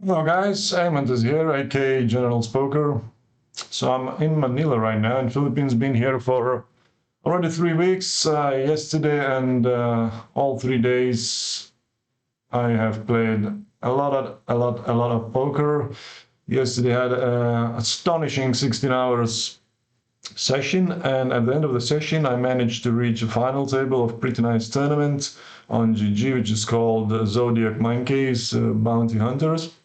Hello guys, Ayman is here, aka General Spoker. So I'm in Manila right now in Philippines. Been here for already 3 weeks. Yesterday and all 3 days, I have played a lot of poker. Yesterday I had an astonishing 16 hours session, and at the end of the session, I managed to reach a final table of pretty nice tournament on GG, which is called Zodiac Monkeys Bounty Hunters.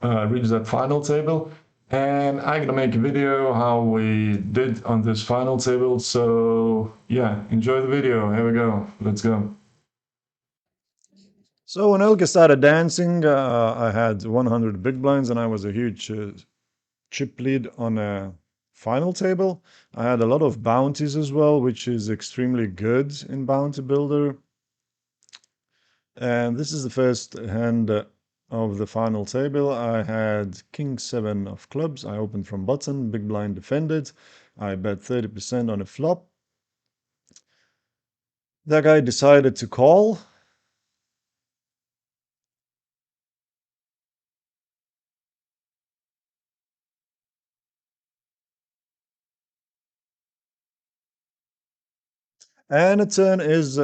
Reach that final table, and I'm gonna make a video how we did on this final table. So yeah, enjoy the video. Here we go. Let's go. So when Elke started dancing, I had 100 big blinds and I was a huge chip lead on a final table. I had a lot of bounties as well, which is extremely good in Bounty Builder. And this is the first hand of the final table. I had King 7 of clubs. I opened from button, big blind defended. I bet 30% on a flop. That guy decided to call. And a turn is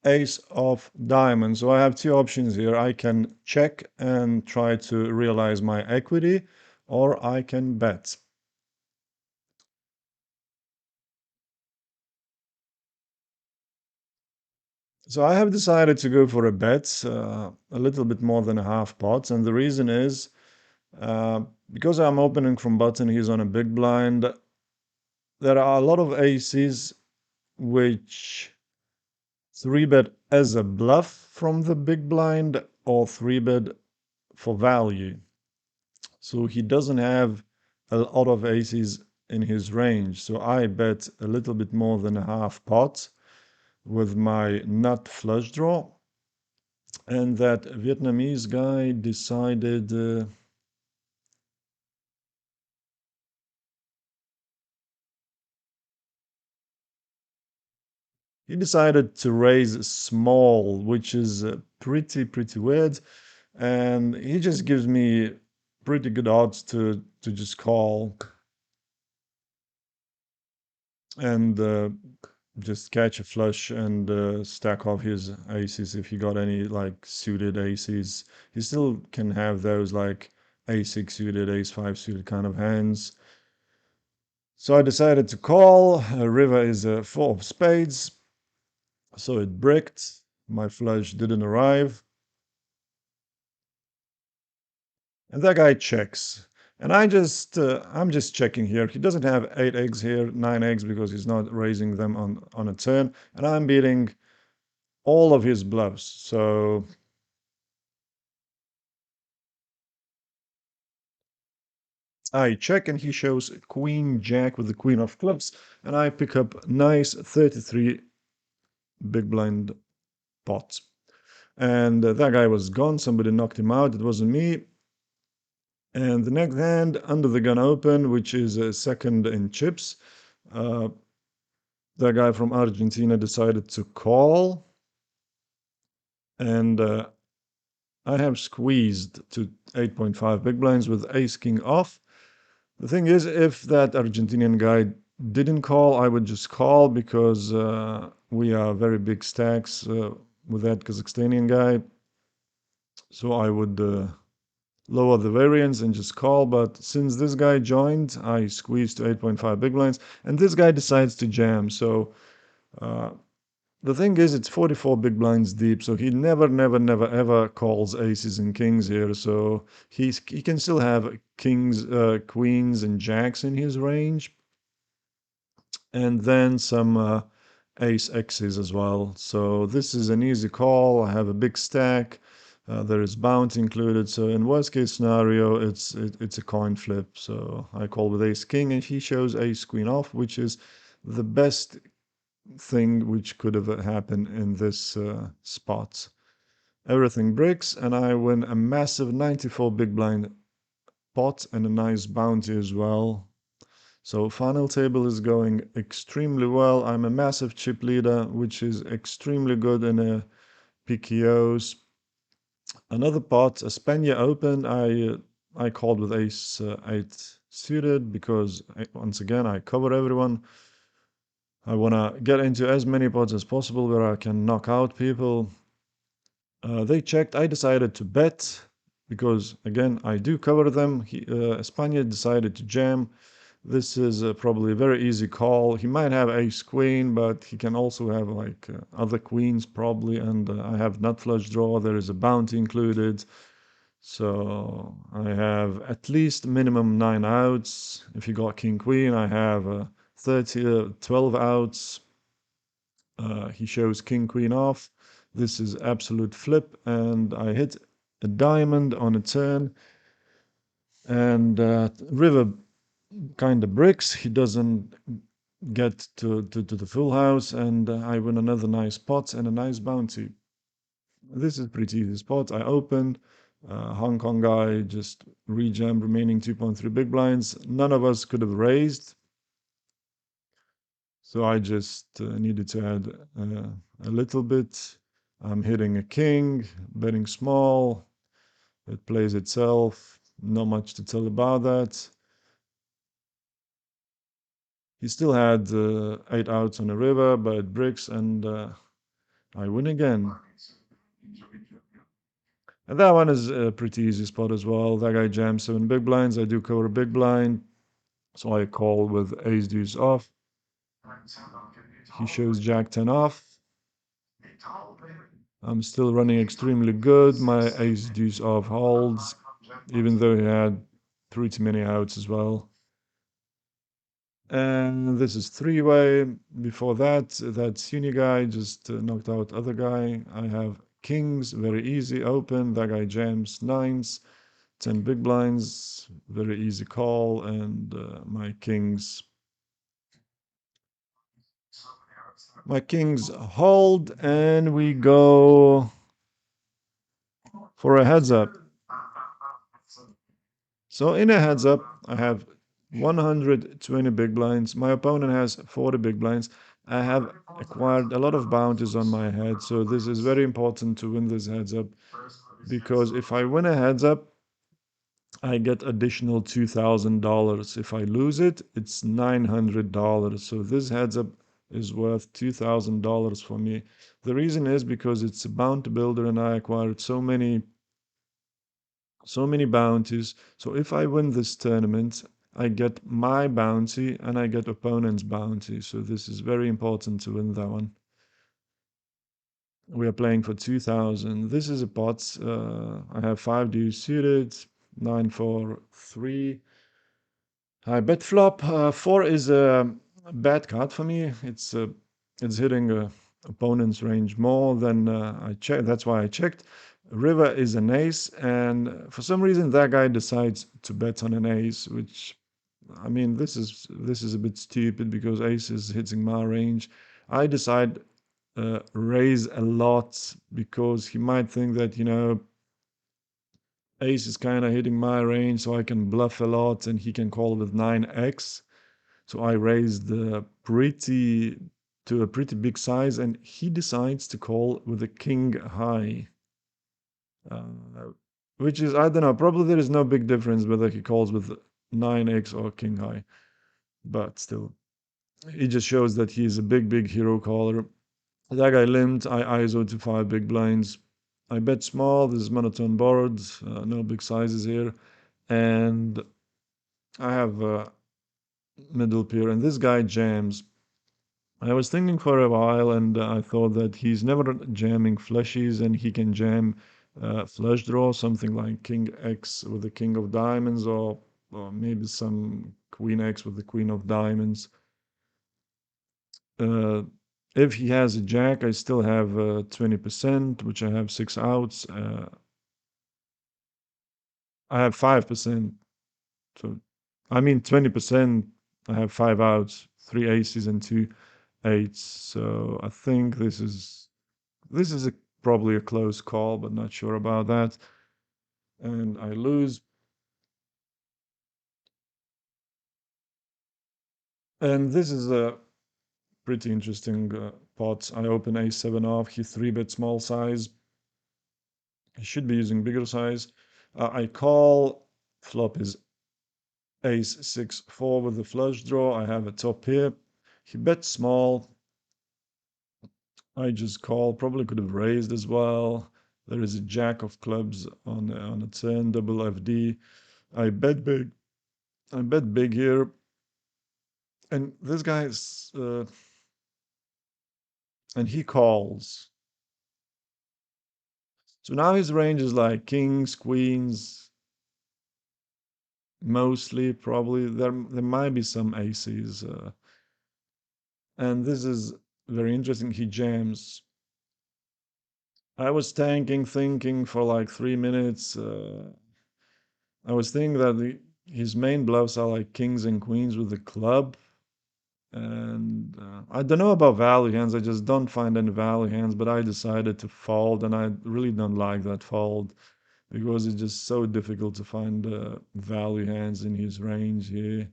ace of diamonds. So I have two options here. I can check and try to realize my equity, or I can bet. So I have decided to go for a bet, a little bit more than a half pot, and the reason is because I'm opening from button, he's on a big blind. There are a lot of aces which 3-bet as a bluff from the big blind or 3-bet for value. So he doesn't have a lot of aces in his range. So I bet a little bit more than a half pot with my nut flush draw. And that Vietnamese guy decided he decided to raise small, which is pretty weird, and he just gives me pretty good odds to just call and just catch a flush and stack off his aces if he got any like suited aces. He still can have those like a6 suited, ace5 suited kind of hands. So I decided to call. River is a 4 of spades. So it bricked. My flush didn't arrive. And that guy checks. And I'm just checking here. He doesn't have 8 eggs here, 9 eggs, because he's not raising them on a turn. And I'm beating all of his bluffs. So I check and he shows queen jack with the queen of clubs. And I pick up nice 33 big blind pots. And that guy was gone. Somebody knocked him out. It wasn't me. And the next hand, under the gun open, which is a second in chips, uh, the guy from Argentina decided to call. And I have squeezed to 8.5 big blinds with ace king off. The thing is, if that Argentinian guy didn't call, I would just call because we are very big stacks with that Kazakhstanian guy. So I would lower the variance and just call. But since this guy joined, I squeezed to 8.5 big blinds, and this guy decides to jam. So the thing is, it's 44 big blinds deep, so he never ever calls aces and kings here. So he can still have kings, queens, and jacks in his range, and then some ace x's as well. So this is an easy call. I have a big stack. There is bounty included, so in worst case scenario, it's a coin flip. So I call with ace king, and he shows ace queen off, which is the best thing which could have happened in this spot. Everything bricks, and I win a massive 94 big blind pot and a nice bounty as well. So final table is going extremely well. I'm a massive chip leader, which is extremely good in a PKOs. Another pot, Espana open. I called with ace 8 suited because once again I cover everyone. I want to get into as many pots as possible where I can knock out people. They checked. I decided to bet because again I do cover them. Espana decided to jam. This is probably a very easy call. He might have ace queen, but he can also have like other queens probably. And I have nut flush draw. There is a bounty included. So I have at least minimum 9 outs. If he got king queen, I have 12 outs. He shows king queen off. This is absolute flip, and I hit a diamond on a turn. And river kind of bricks. He doesn't get to the full house, and I win another nice pot and a nice bounty. This is pretty easy spot. I opened. Hong Kong guy just rejam remaining 2.3 big blinds. None of us could have raised. So I just needed to add a little bit. I'm hitting a king, betting small. It plays itself. Not much to tell about that. He still had 8 outs on the river, but it bricks, and I win again. And that one is a pretty easy spot as well. That guy jams 7 big blinds. I do cover a big blind, so I call with ace deuce off. He shows jack 10 off. I'm still running extremely good. My ace deuce off holds, even though he had pretty many outs as well. And this is three-way. Before that, that Sunni guy just knocked out other guy. I have kings, very easy, open. That guy jams nines, 10 big blinds, very easy call. And my kings hold, and we go for a heads up. So in a heads up, I have 120 big blinds. My opponent has 40 big blinds. I have acquired a lot of bounties on my head, so this is very important to win this heads up, because if I win a heads up, I get additional $2,000. If I lose it, it's $900. So this heads up is worth $2,000 for me. The reason is because it's a bounty builder and I acquired so many bounties. So if I win this tournament, I get my bounty and I get opponent's bounty. So this is very important to win that one. We are playing for 2,000. This is a pot. I have 5 deuce suited, 9 4 3. I bet flop. 4 is a bad card for me. It's hitting opponent's range more than I check. That's why I checked. River is an ace, and for some reason that guy decides to bet on an ace, which, I mean, this is a bit stupid because ace is hitting my range. I decide raise a lot because he might think that, ace is kind of hitting my range, so I can bluff a lot and he can call with 9x. So I raised to a pretty big size, and he decides to call with a king high. Which is, I don't know, probably there is no big difference whether he calls with 9x or king high, but still, it just shows that he is a big, big hero caller. That guy limped. I ISO to 5 big blinds. I bet small. This is monotone board. No big sizes here. And I have middle pair. And this guy jams. I was thinking for a while, and I thought that he's never jamming flushies, and he can jam flush draw, something like king X with the king of diamonds, or maybe some queen X with the queen of diamonds. Uh, if he has a jack, I still have 20%, which I have 6 outs. I have 5%. So, I mean, 20%, I have 5 outs, 3 aces and 2 eights. So I think this is probably a close call, but not sure about that. And I lose. And this is a pretty interesting pot. I open a7 off. He 3-bet small size. He should be using bigger size. I call, flop is ace 6 4 with the flush draw. I have a top here. He bets small. I just call. Probably could have raised as well. There is a jack of clubs on a turn, double FD. I bet big. I bet big here. And this guy's and he calls. So now his range is like kings, queens, mostly probably. There might be some aces. And this is very interesting. He jams. I was tanking, thinking for like 3 minutes. I was thinking that his main bluffs are like kings and queens with the club. And I don't know about value hands. I just don't find any value hands. But I decided to fold, and I really don't like that fold because it's just so difficult to find value hands in his range here.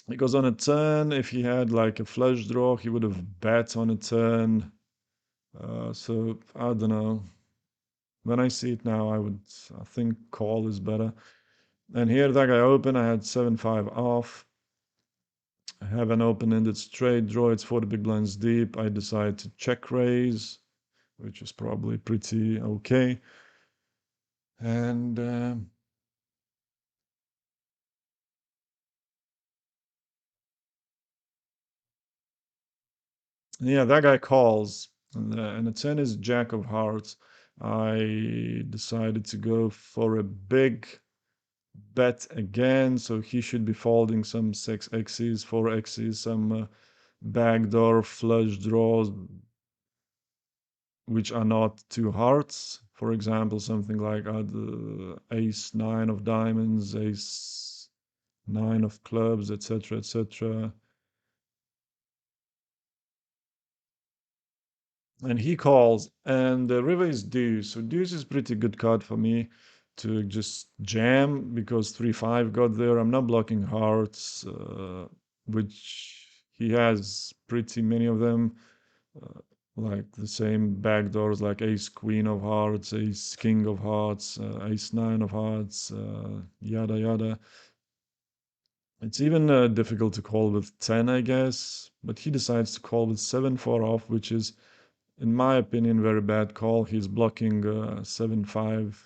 Because on a turn, if he had like a flush draw, he would have bet on a turn. So I don't know. When I see it now, I think call is better. And here that guy open, I had 7-5 off. I have an open-ended straight draw. It's 40 big blinds deep. I decide to check raise, which is probably pretty okay. And yeah, that guy calls, and the 10 is Jack of Hearts. I decided to go for a big bet again, so he should be folding some 6x's, 4x's, some backdoor flush draws, which are not two hearts. For example, something like the ace 9 of diamonds, ace 9 of clubs, etc., etc. And he calls, and the river is deuce. So deuce is pretty good card for me to just jam because 3-5 got there. I'm not blocking hearts, which he has pretty many of them, uh, like the same backdoors like ace queen of hearts, ace king of hearts, ace 9 of hearts, yada yada. It's even difficult to call with 10, I guess, but he decides to call with 7-4 off, which is in my opinion, very bad call. He's blocking 7-5,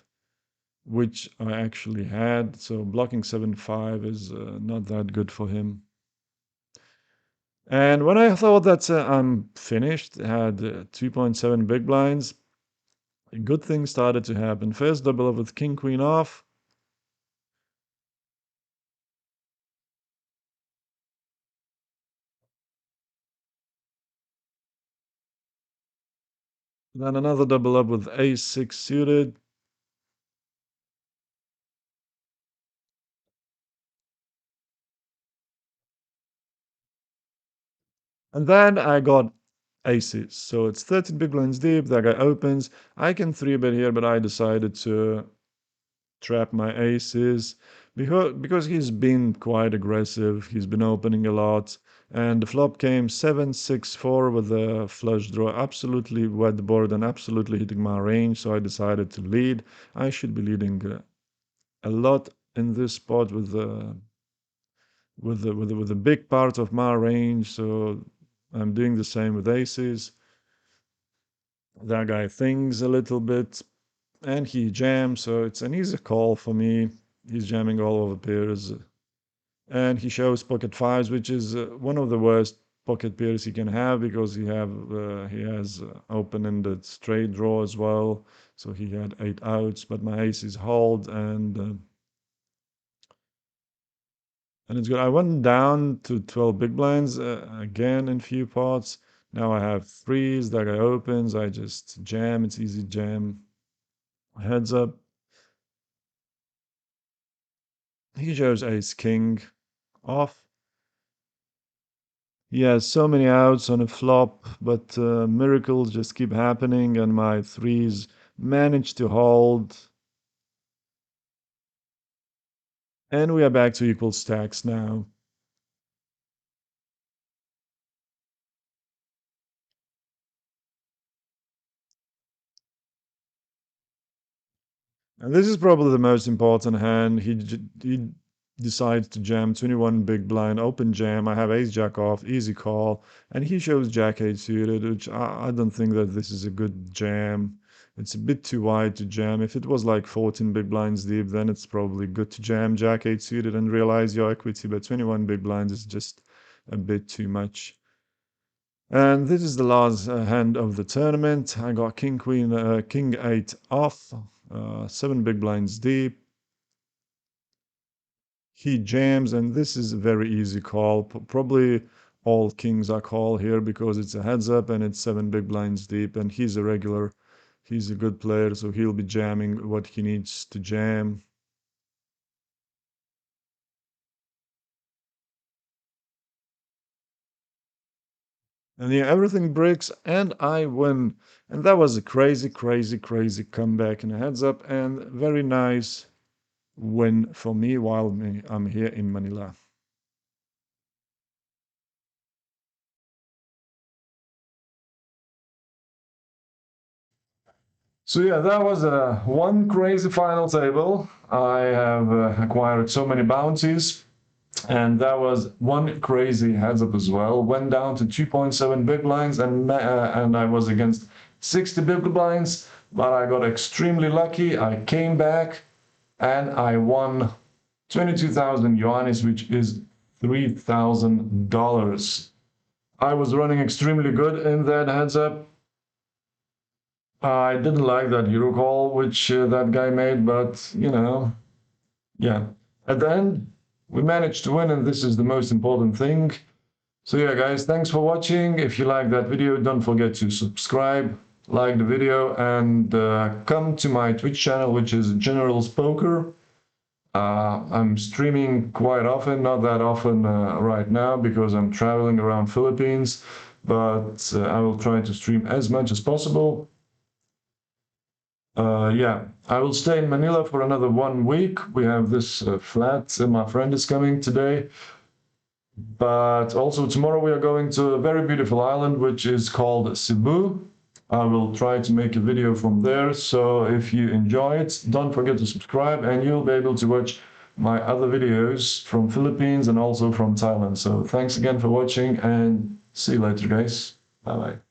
which I actually had. So blocking 7-5 is not that good for him. And when I thought that I'm finished, had 2.7 big blinds, a good thing started to happen. First double up with king queen off. Then another double up with ace 6 suited. And then I got aces. So it's 13 big blinds deep. That guy opens. I can 3-bet here, but I decided to trap my aces because he's been quite aggressive. He's been opening a lot. And the flop came 7-6-4 with a flush draw. Absolutely wet the board and absolutely hitting my range. So I decided to lead. I should be leading a lot in this spot with the big part of my range. So I'm doing the same with aces. That guy thinks a little bit and he jams, so it's an easy call for me. He's jamming all over pairs, and he shows pocket fives, which is one of the worst pocket pairs he can have because he has open-ended straight draw as well. So he had 8 outs, but my aces hold, and it's good. I went down to 12 big blinds again in few pots. Now I have threes. That guy opens. I just jam. It's easy jam. Heads up. He shows ace king off. He has so many outs on a flop, but miracles just keep happening, and my threes manage to hold. And we are back to equal stacks now. And this is probably the most important hand. He decides to jam 21 big blind, open jam. I have ace jack off, easy call, and he shows jack 8 suited, which I don't think that this is a good jam. It's a bit too wide to jam. If it was like 14 big blinds deep, then it's probably good to jam jack 8 suited and realize your equity, but 21 big blinds is just a bit too much. And this is the last hand of the tournament. I got king, queen, king 8 off, 7 big blinds deep. He jams, and this is a very easy call. Probably all kings are call here because it's a heads up and it's 7 big blinds deep, and he's a regular. He's a good player, so he'll be jamming what he needs to jam. And yeah, everything breaks, and I win. And that was a crazy, crazy, crazy comeback in a heads up, and very nice win for me while I'm here in Manila. So yeah, that was one crazy final table. I have acquired so many bounties, and that was one crazy heads up as well. Went down to 2.7 big blinds, and I was against 60 big blinds, but I got extremely lucky. I came back and I won 22,000 yuanis, which is $3,000. I was running extremely good in that heads up. I didn't like that Euro call which that guy made, but yeah. At the end, we managed to win, and this is the most important thing. So yeah, guys, thanks for watching. If you like that video, don't forget to subscribe, like the video, and come to my Twitch channel, which is Generals Poker. I'm streaming quite often, not that often right now because I'm traveling around Philippines, but I will try to stream as much as possible. Yeah, I will stay in Manila for another 1 week. We have this flat, my friend is coming today. But also tomorrow we are going to a very beautiful island, which is called Cebu. I will try to make a video from there. So if you enjoy it, don't forget to subscribe, and you'll be able to watch my other videos from Philippines and also from Thailand. So thanks again for watching, and see you later, guys. Bye bye.